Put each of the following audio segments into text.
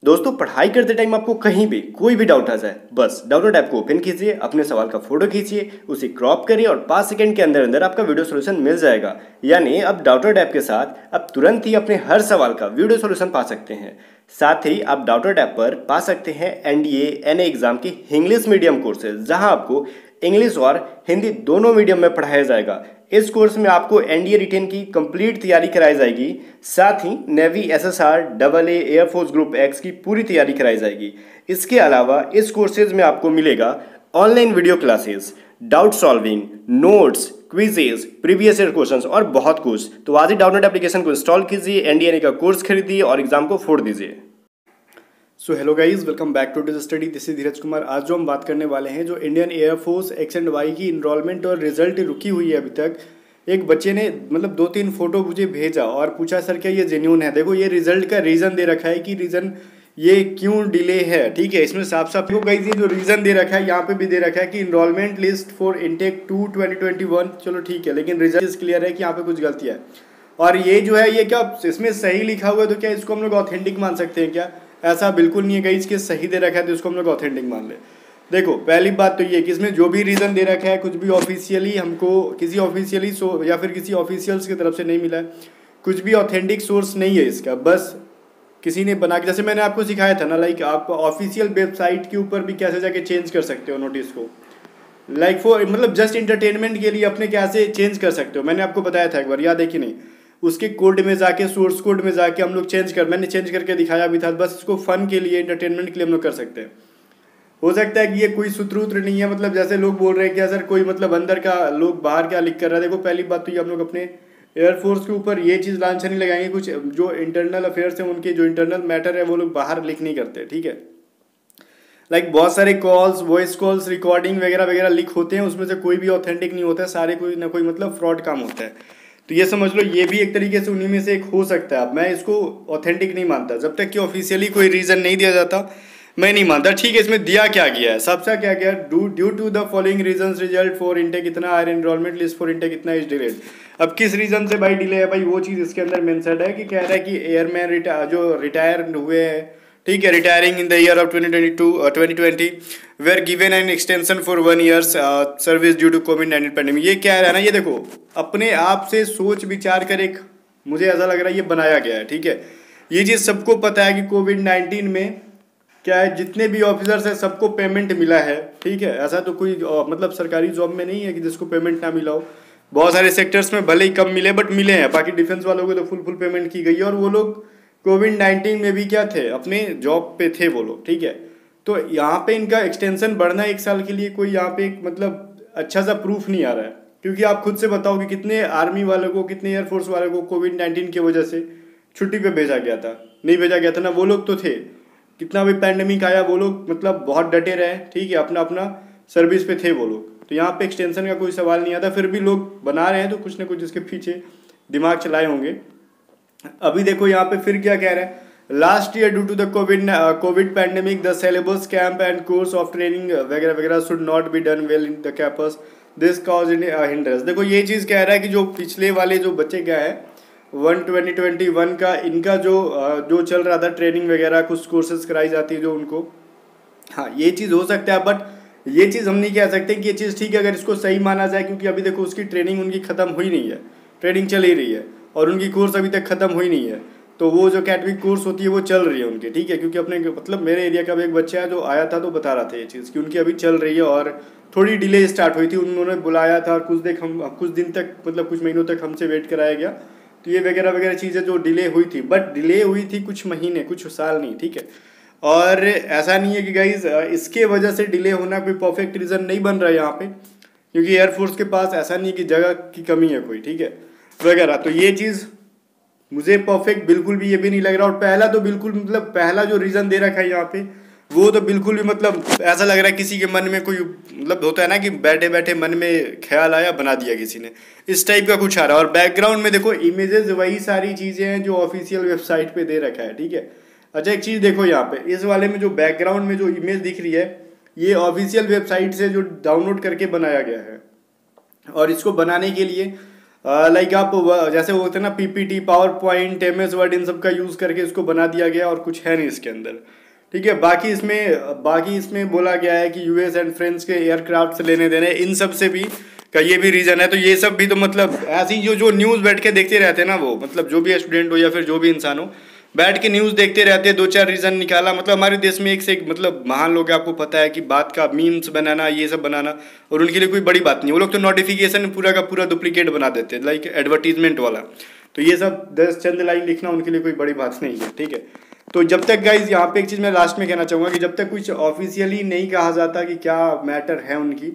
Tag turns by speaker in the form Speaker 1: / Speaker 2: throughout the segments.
Speaker 1: दोस्तों, पढ़ाई करते टाइम आपको कहीं भी कोई भी डाउट आ जाए, बस डाउनलोड ऐप को ओपन कीजिए, अपने सवाल का फोटो खींचिए, उसे क्रॉप करिए और 5 सेकंड के अंदर अंदर आपका वीडियो सॉल्यूशन मिल जाएगा। यानी अब डाउनलोड ऐप के साथ आप तुरंत ही अपने हर सवाल का वीडियो सॉल्यूशन पा सकते हैं। साथ ही आप डाउनलोड ऐप पर पा सकते हैं एनडीए एनए एग्जाम की इंग्लिश मीडियम कोर्सेज, जहां आपको इंग्लिश और हिंदी दोनों मीडियम में पढ़ाया जाएगा। इस कोर्स में आपको एनडीए रिटेन की कंप्लीट तैयारी कराई जाएगी। साथ ही navy SSR double A air force group X की पूरी तैयारी कराई जाएगी। इसके अलावा इस कोर्सेज में आपको मिलेगा online video classes, doubt solving, notes, quizzes, previous year questions और बहुत कुछ। तो आज ही डाउनलोड एप्लीकेशन को इंस्टॉल कीजिए, एनडीए का कोर्स खरीदिए और एग्जाम को फोड़ दीजिए। So hello guys, welcome back to this study. This is Dheeraj Kumar. आज जो हम बात करने वाले हैं, जो Indian air force X and Y की इनरोलमेंट और रिजल्ट रुकी हुई है अभी तक। एक बच्चे ने 2-3 फोटो मुझे भेजा और पूछा सर क्या ये जेन्यून है। देखो, ये रिजल्ट का रीज़न दे रखा है कि रीज़न ये क्यों डिले है। ठीक है, इसमें साफ साफ देखो गाइज, ये जो रीज़न दे रखा है यहाँ पे भी दे रखा है कि इनरोलमेंट लिस्ट फॉर इनटेक 2 2021। चलो ठीक है, लेकिन रिजल्ट क्लियर है कि यहाँ पे कुछ गलती है। और ये जो है, ये क्या इसमें सही लिखा हुआ है, तो क्या इसको हम लोग ऑथेंटिक मान सकते हैं क्या? ऐसा बिल्कुल नहीं है गाइस, इसके सही दे रखा है तो इसको हम लोग ऑथेंटिक मान ले। देखो, पहली बात तो ये कि इसमें जो भी रीज़न दे रखा है, कुछ भी ऑफिशियली हमको किसी ऑफिशियली या फिर किसी ऑफिशियल्स की तरफ से नहीं मिला है, कुछ भी ऑथेंटिक सोर्स नहीं है इसका। बस किसी ने बना के, जैसे मैंने आपको सिखाया था ना, लाइक आप ऑफिशियल वेबसाइट के ऊपर भी कैसे जाके चेंज कर सकते हो नोटिस को, लाइक फॉर जस्ट इंटरटेनमेंट के लिए अपने कैसे चेंज कर सकते हो। मैंने आपको बताया था एक बार, याद है कि नहीं? उसके कोड में जाके, सोर्स कोड में जाके हम लोग मैंने चेंज करके दिखाया भी था। बस इसको फन के लिए, इंटरटेनमेंट के लिए हम लोग कर सकते हैं। हो सकता है कि ये कोई सूत्र नहीं है, जैसे लोग बोल रहे हैं कि सर कोई अंदर का लोग बाहर क्या लिख कर रहा है। देखो, पहली बात तो ये हम लोग अपने एयरफोर्स के ऊपर ये चीज़ लांछन नहीं लगाएंगे, कुछ जो इंटरनल अफेयर्स हैं उनके जो इंटरनल मैटर है वो लोग बाहर लिख नहीं करते। ठीक है, लाइक बहुत सारे कॉल्स, वॉइस कॉल्स, रिकॉर्डिंग वगैरह वगैरह लिख होते हैं, उसमें से कोई भी ऑथेंटिक नहीं होता है, सारे कोई ना कोई फ्रॉड काम होता है। तो ये समझ लो, ये भी एक तरीके से उन्हीं में से एक हो सकता है। मैं इसको ऑथेंटिक नहीं मानता, जब तक कि ऑफिशियली कोई रीज़न नहीं दिया जाता मैं नहीं मानता। ठीक है, इसमें दिया क्या गया है, सबसे क्या गया, due to the following reasons result for intake इतना or enrollment list for intake इतना इज डिलेड। अब किस रीजन से भाई डिले है? भाई वो चीज़ इसके अंदर मेंशन्ड है कि कह रहा है कि एयरमैन जो रिटायर हुए हैं, ठीक है, retiring in the year of 2020 were given an extension for 1 year service due to कोविड-19 पैंडेमिक। ये क्या है ना, ये देखो अपने आप से सोच विचार कर एक, मुझे ऐसा लग रहा है ये बनाया गया है। ठीक है, ये चीज़ सबको पता है कि कोविड-19 में क्या है, जितने भी ऑफिसर्स हैं सबको पेमेंट मिला है। ठीक है, ऐसा तो कोई सरकारी जॉब में नहीं है कि जिसको पेमेंट ना मिला हो। बहुत सारे सेक्टर्स में भले ही कम मिले बट मिले हैं। बाकी डिफेंस वालों को तो फुल पेमेंट की गई है और वो लोग कोविड-19 में भी क्या थे, अपने जॉब पे थे वो लोग। ठीक है, तो यहाँ पे इनका एक्सटेंशन बढ़ना 1 साल के लिए कोई यहाँ पे एक अच्छा सा प्रूफ नहीं आ रहा है। क्योंकि आप खुद से बताओ कि कितने आर्मी वालों को, कितने एयरफोर्स वालों को कोविड-19 की वजह से छुट्टी पे भेजा गया था? नहीं भेजा गया था ना, वो लोग तो थे। कितना भी पैंडेमिक आया वो लोग बहुत डटे रहे। ठीक है, अपना अपना सर्विस पे थे वो लोग। तो यहाँ पे एक्सटेंशन का कोई सवाल नहीं आता, फिर भी लोग बना रहे हैं तो कुछ ना कुछ इसके पीछे दिमाग चलाए होंगे। अभी देखो यहाँ पे फिर क्या कह रहे हैं, last year due to the COVID pandemic the syllabus camp and course of training वगैरह वगैरह should not be done well in the campus, this cause in hindrance. देखो, ये चीज़ कह रहा है कि जो पिछले वाले जो बच्चे क्या है 2021 का, इनका जो चल रहा था ट्रेनिंग वगैरह, कुछ कोर्सेज कराई जाती है जो उनको, हाँ ये चीज़ हो सकता है। बट ये चीज़ हम नहीं कह सकते कि ये चीज़ ठीक है अगर इसको सही माना जाए, क्योंकि अभी देखो उसकी ट्रेनिंग उनकी ख़त्म हुई नहीं है, ट्रेनिंग चल ही रही है और उनकी कोर्स अभी तक ख़त्म हुई नहीं है। तो वो जो कैटविक कोर्स होती है वो चल रही है उनकी। ठीक है, क्योंकि अपने मेरे एरिया का भी एक बच्चा है जो आया था तो बता रहा था ये चीज़ कि उनकी अभी चल रही है और थोड़ी डिले स्टार्ट हुई थी। उन्होंने बुलाया था और कुछ दिन तक कुछ महीनों तक हमसे वेट कराया गया। तो ये वगैरह वगैरह चीज़ें जो डिले हुई थी, बट डिले हुई थी कुछ महीने, कुछ साल नहीं। ठीक है, और ऐसा नहीं है कि गाइज इसके वजह से डिले होना कोई परफेक्ट रीज़न नहीं बन रहा है यहाँ पे, क्योंकि एयरफोर्स के पास ऐसा नहीं है कि जगह की कमी है कोई। ठीक है, वगैरह। तो ये चीज़ मुझे परफेक्ट बिल्कुल भी ये भी नहीं लग रहा। और पहला तो बिल्कुल पहला जो रीज़न दे रखा है यहाँ पे, वो तो बिल्कुल भी ऐसा लग रहा है किसी के मन में कोई होता है ना कि बैठे बैठे मन में ख्याल आया बना दिया किसी ने, इस टाइप का कुछ आ रहा है। और बैकग्राउंड में देखो इमेजेस वही सारी चीज़ें हैं जो ऑफिशियल वेबसाइट पे दे रखा है। ठीक है, अच्छा एक चीज़ देखो यहाँ पे, इस वाले में जो बैकग्राउंड में जो इमेज दिख रही है, ये ऑफिशियल वेबसाइट से जो डाउनलोड करके बनाया गया है। और इसको बनाने के लिए लाइक आप जैसे वो होते हैं ना PPT, power point, MS word, इन सब का यूज़ करके इसको बना दिया गया और कुछ है नहीं इसके अंदर, ठीक है। बाकी इसमें बोला गया है कि US एंड फ्रेंच के एयरक्राफ्ट से लेने देने, इन सब से भी का ये भी रीज़न है। तो ये सब भी तो मतलब ऐसी जो न्यूज़ बैठ के देखते रहते हैं ना, वो मतलब जो भी स्टूडेंट हो या फिर जो भी इंसान हो, बैठ के न्यूज़ देखते रहते हैं, 2-4 रीज़न निकाला। मतलब हमारे देश में एक से एक मतलब महान लोग हैं, आपको पता है कि बात का मीम्स बनाना, ये सब बनाना, और उनके लिए कोई बड़ी बात नहीं। वो लोग तो नोटिफिकेशन पूरा का पूरा डुप्लीकेट बना देते हैं, लाइक एडवर्टीजमेंट वाला। तो ये सब 10 चंद लाइन लिखना उनके लिए कोई बड़ी बात नहीं है, ठीक है। तो जब तक गाइज यहाँ पे एक चीज़ मैं लास्ट में कहना चाहूँगा कि जब तक कुछ ऑफिशियली नहीं कहा जाता कि क्या मैटर है उनकी,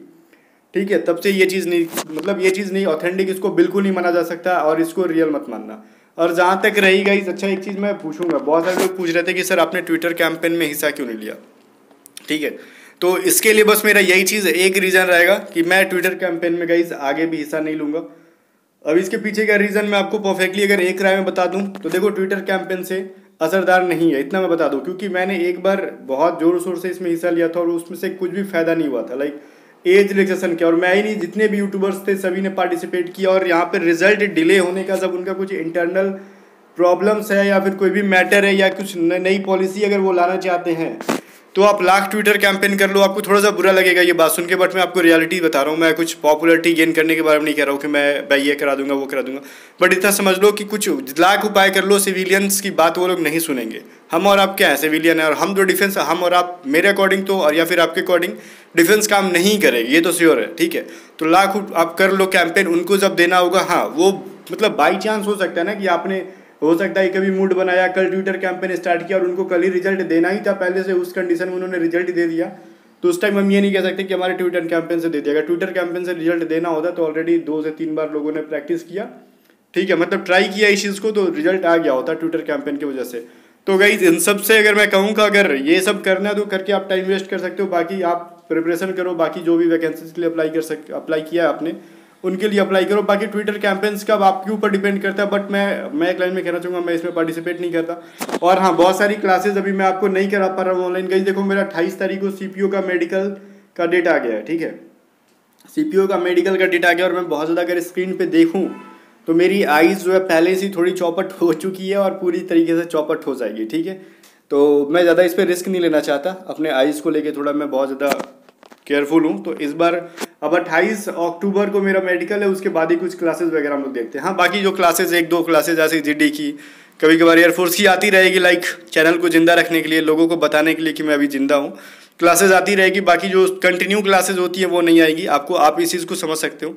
Speaker 1: ठीक है, तब से ये चीज़ नहीं, मतलब ये चीज़ नहीं ऑथेंटिक, इसको बिल्कुल नहीं माना जा सकता और इसको रियल मत मानना। और जहाँ तक रही गई, अच्छा एक चीज़ मैं पूछूंगा, बहुत सारे लोग पूछ रहे थे कि सर आपने ट्विटर कैंपेन में हिस्सा क्यों नहीं लिया, ठीक है। तो इसके लिए बस मेरा यही चीज़ एक रीज़न रहेगा कि मैं ट्विटर कैंपेन में गाइज आगे भी हिस्सा नहीं लूँगा। अब इसके पीछे का रीज़न मैं आपको परफेक्टली अगर एक राय में बता दूँ तो देखो, ट्विटर कैंपेन से असरदार नहीं है, इतना मैं बता दूँ, क्योंकि मैंने एक बार बहुत ज़ोर शोर से इसमें हिस्सा लिया था और उसमें से कुछ भी फ़ायदा नहीं हुआ था। लाइक एज रिलैक्सेशन किया, और मैं ही नहीं, जितने भी यूट्यूबर्स थे सभी ने पार्टिसिपेट किया, और यहाँ पर रिजल्ट डिले होने का जब उनका कुछ इंटरनल प्रॉब्लम्स है या फिर कोई भी मैटर है या कुछ नई पॉलिसी अगर वो लाना चाहते हैं, तो आप लाख ट्विटर कैंपेन कर लो, आपको थोड़ा सा बुरा लगेगा ये बात सुन के, बट मैं आपको रियलिटी बता रहा हूँ। मैं कुछ पॉपुलैरिटी गेन करने के बारे में नहीं कह रहा हूँ कि मैं ये करा दूंगा वो करा दूंगा, बट इतना समझ लो कि कुछ लाख उपाय कर लो, सिविलियंस की बात वो लोग नहीं सुनेंगे। हम और आप क्या है, सिविलियन है, और हम तो डिफेंस, हम और आप मेरे अकॉर्डिंग तो, और या फिर आपके अकॉर्डिंग डिफेंस काम नहीं करेगी, ये तो श्योर है, ठीक है। तो लाख आप कर लो कैंपेन, उनको जब देना होगा, हाँ वो मतलब बाई चांस हो सकता है ना कि आपने, हो सकता है कभी मूड बनाया, कल ट्विटर कैंपेन स्टार्ट किया और उनको कल ही रिजल्ट देना ही था, पहले से उस कंडीशन में उन्होंने रिजल्ट दे दिया, तो उस टाइम हम ये नहीं कह सकते कि हमारे ट्विटर कैंपेन से दे दिया। अगर ट्विटर कैंपेन से रिजल्ट देना होता तो ऑलरेडी 2 से 3 बार लोगों ने प्रैक्टिस किया, ठीक है, मतलब ट्राई किया इस चीज़ को, तो रिजल्ट आ गया होता ट्विटर कैंपेन की वजह से। तो गाइस इन सब से अगर मैं कहूँ कि अगर ये सब करना है तो करके आप टाइम वेस्ट कर सकते हो, बाकी आप प्रिपरेशन करो, बाकी जो भी वैकेंसीज के लिए अप्लाई किया है आपने उनके लिए अप्लाई करो। बाकी ट्विटर कैंपेन्स का आपके ऊपर डिपेंड करता है, बट मैं एक लाइन में कहना चाहूँगा, मैं इसमें पार्टिसिपेट नहीं करता। और हाँ, बहुत सारी क्लासेज अभी मैं आपको नहीं करा पा रहा हूँ ऑनलाइन। गाइस देखो, मेरा 28 तारीख को CPO का मेडिकल का डेट आ गया है, ठीक है, CPO का मेडिकल का डेट आ गया, और मैं बहुत ज़्यादा अगर स्क्रीन पर देखूँ तो मेरी आइज़ जो है पहले से थोड़ी चौपट हो चुकी है और पूरी तरीके से चौपट हो जाएगी, ठीक है। तो मैं ज़्यादा इस पर रिस्क नहीं लेना चाहता, अपने आइज़ को लेके थोड़ा मैं बहुत ज़्यादा केयरफुल हूँ। तो इस बार अब 28 अक्टूबर को मेरा मेडिकल है, उसके बाद ही कुछ क्लासेस वगैरह हम लोग देखते हैं। हाँ, बाकी जो क्लासेस 1-2 क्लासेस ऐसी GD की, कभी कभार एयरफोर्स की आती रहेगी, लाइक चैनल को जिंदा रखने के लिए, लोगों को बताने के लिए कि मैं अभी जिंदा हूँ, क्लासेस आती रहेगी। बाकी जो कंटिन्यू क्लासेस होती है वो नहीं आएगी, आप इस चीज़ को समझ सकते हो।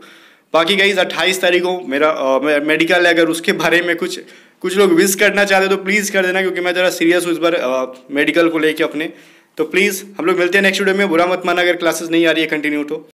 Speaker 1: बाकी गाइस 28 तारीख को मेरा मेडिकल है, अगर उसके बारे में कुछ लोग विश करना चाहते तो प्लीज़ कर देना, क्योंकि मैं ज़रा सीरियस हूँ इस बार मेडिकल को लेके अपने। तो प्लीज़ हम लोग मिलते हैं नेक्स्ट वीडियो में, बुरा मत माना अगर क्लासेस नहीं आ रही है कंटिन्यू तो।